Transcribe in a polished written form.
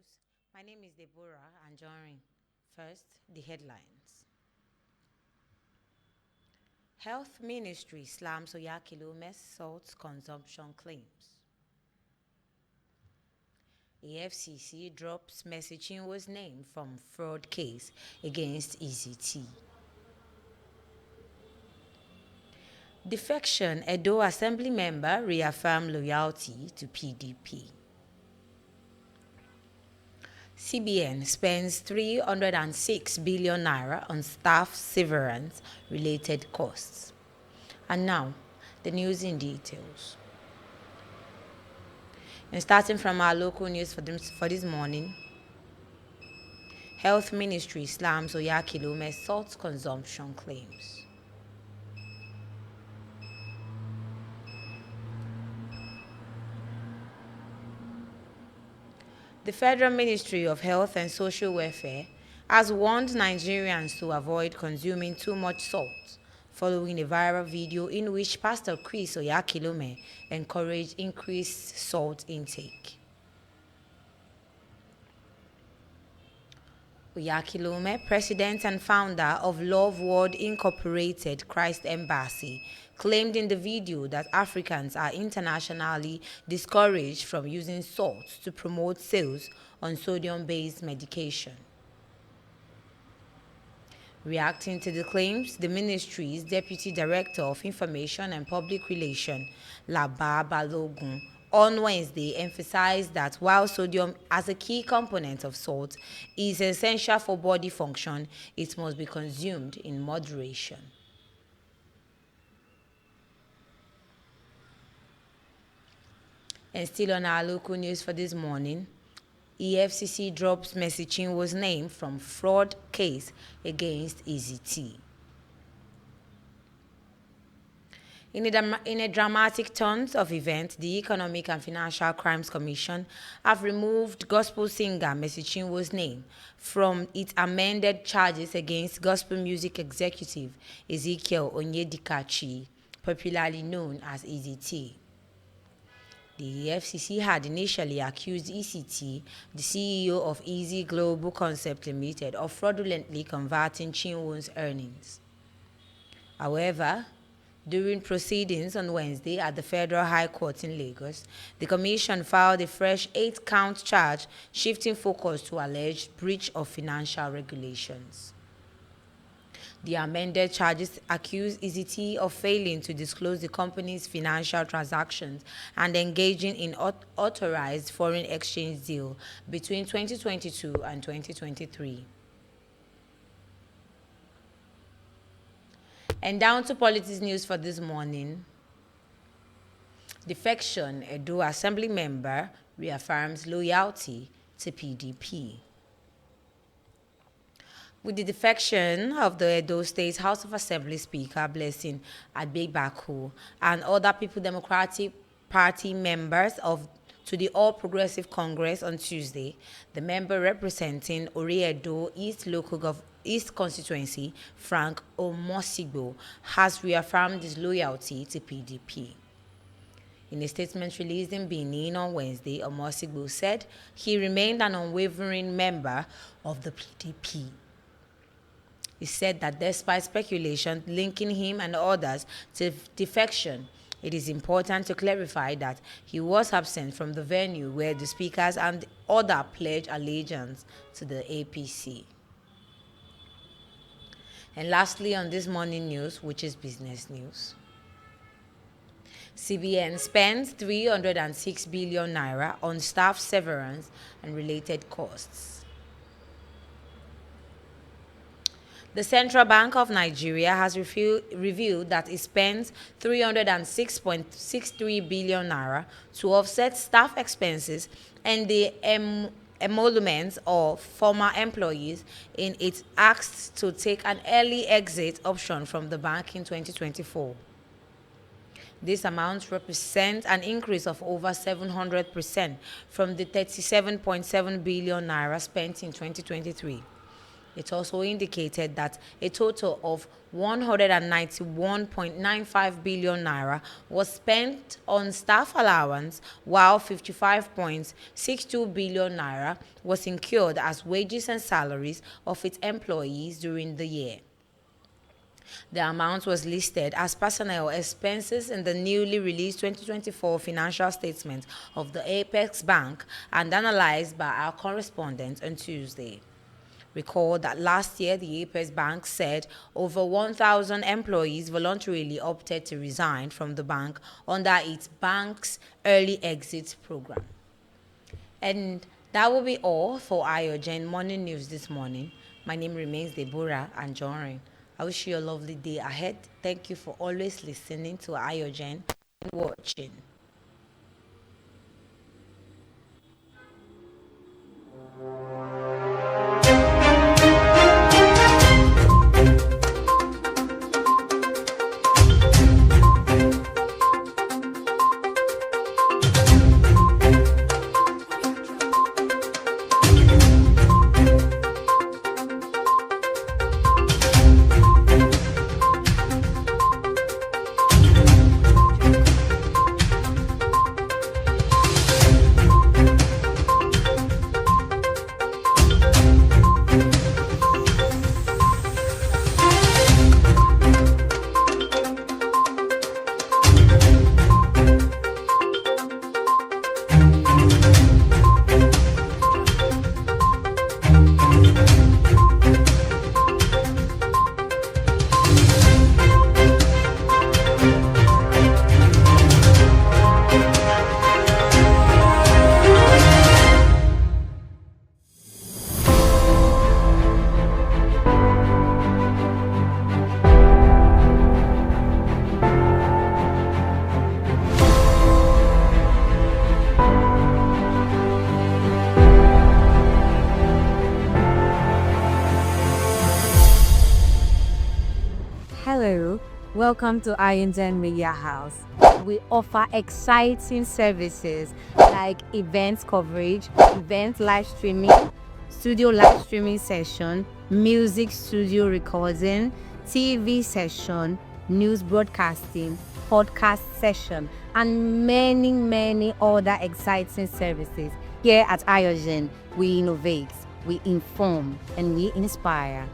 News. My name is Deborah Anjorin. First, the headlines. Health Ministry slams Oyakilome's salt consumption claims. AFCC drops Mercy Chinwo's name from fraud case against ECT. Defection, Edo Assembly member reaffirm loyalty to PDP. CBN spends 306 billion naira on staff severance related costs. And now, the news in details. And starting from our local news for this morning, Health Ministry slams Oyakilome's salt consumption claims. The Federal Ministry of Health and Social Welfare has warned Nigerians to avoid consuming too much salt, following a viral video in which Pastor Chris Oyakilome encouraged increased salt intake. Oyakilome, president and founder of Love World Incorporated Christ Embassy, claimed in the video that Africans are internationally discouraged from using salt to promote sales on sodium-based medication. Reacting to the claims, the ministry's Deputy Director of Information and Public Relations, Laba Balogun, on Wednesday emphasized that while sodium as a key component of salt is essential for body function, it must be consumed in moderation. And still on our local news for this morning, EFCC drops Mercy Chinwo's name from fraud case against EZT. In a dramatic turn of events, the Economic and Financial Crimes Commission have removed gospel singer Mercy Chinwo's name from its amended charges against gospel music executive Ezekiel Onyedikachi, popularly known as EZT. The FCC had initially accused ECT, the CEO of Easy Global Concept Limited, of fraudulently converting Chinwo's earnings. However, during proceedings on Wednesday at the Federal High Court in Lagos, the Commission filed a fresh 8-count charge, shifting focus to alleged breach of financial regulations. The amended charges accuse EZT of failing to disclose the company's financial transactions and engaging in authorized foreign exchange deal between 2022 and 2023. And down to politics news for this morning. Defection, Edo Assembly member reaffirms loyalty to PDP. With the defection of the Edo State House of Assembly Speaker Blessing Adegbaku and other People Democratic Party members to the All Progressive Congress on Tuesday, the member representing Ori-Edo East Constituency, Frank Omosigbo, has reaffirmed his loyalty to PDP. In a statement released in Benin on Wednesday, Omosigbo said he remained an unwavering member of the PDP. He said that despite speculation linking him and others to defection, it is important to clarify that he was absent from the venue where the speakers and others pledged allegiance to the APC. And lastly, on this morning news, which is business news, CBN spends 306 billion naira on staff severance and related costs. The Central Bank of Nigeria has revealed that it spends 306.63 billion naira to offset staff expenses and the emoluments of former employees in its asked to take an early exit option from the bank in 2024. This amount represents an increase of over 700% from the 37.7 billion naira spent in 2023. It also indicated that a total of 191.95 billion naira was spent on staff allowance, while 55.62 billion naira was incurred as wages and salaries of its employees during the year. The amount was listed as personnel expenses in the newly released 2024 financial statement of the Apex Bank and analyzed by our correspondent on Tuesday. Recall that last year, the Apex Bank said over 1,000 employees voluntarily opted to resign from the bank under its bank's early exit program. And that will be all for Ayogen Morning News this morning. My name remains Deborah Anjorin. I wish you a lovely day ahead. Thank you for always listening to Ayogen and watching. Hello, welcome to Ayogen Media House. We offer exciting services like event coverage, event live streaming, studio live streaming session, music studio recording, TV session, news broadcasting, podcast session, and many other exciting services. Here at Ayogen, we innovate, we inform, and we inspire.